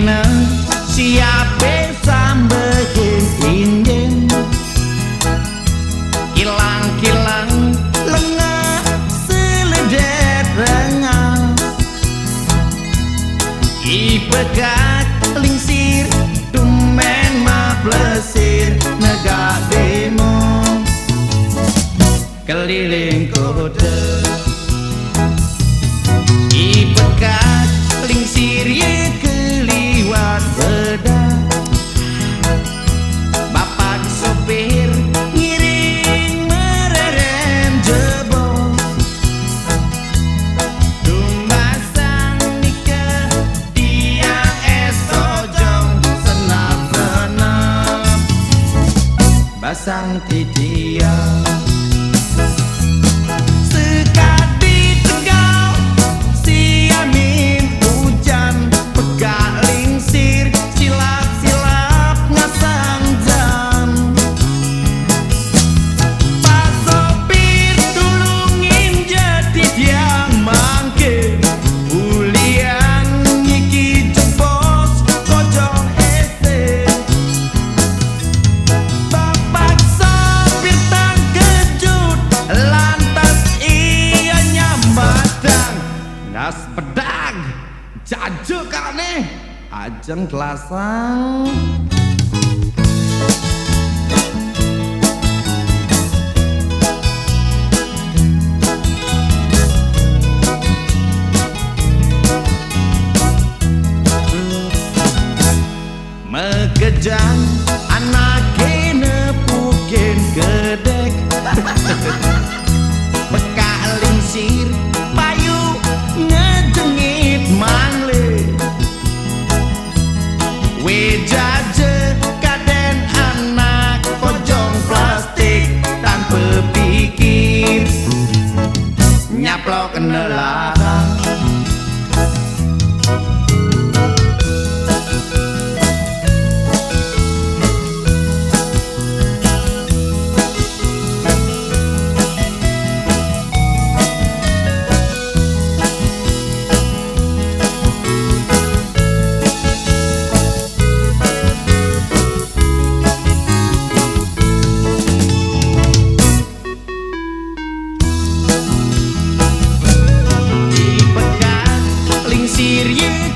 Pina siape sambehin injen kilang-kilang lengah seledet rengas ipekat lingsir dumen ma plesir negak demo keliling kota ipekat lingsir ye keliwat bedak bapak sopir ngiring mererem jebol tumbasang nikah tiang es tojong senap-senap basang titiang pedang jajuk kak nih ajeng kelasang megejang anake nepukin gedek bekak lingsir payu ngejengit mangle wejaje kaden anak pojong plastik tanpa pikir nyaplok kenelatan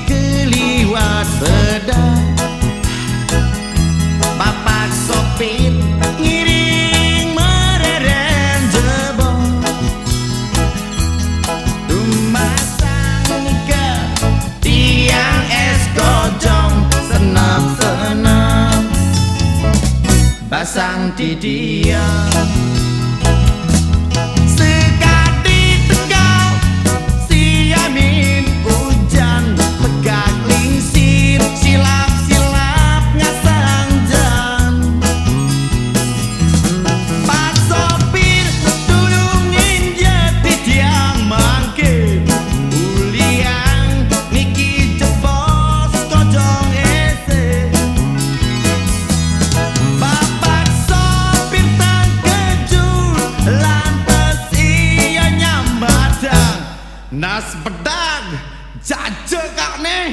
keliwat bedak bapak sopir ngiring mereren jebol tumbasang nikah tiang es kojong senap-senap basang titiang nas pedang jajuk kak nih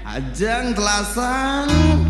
ajeng telasang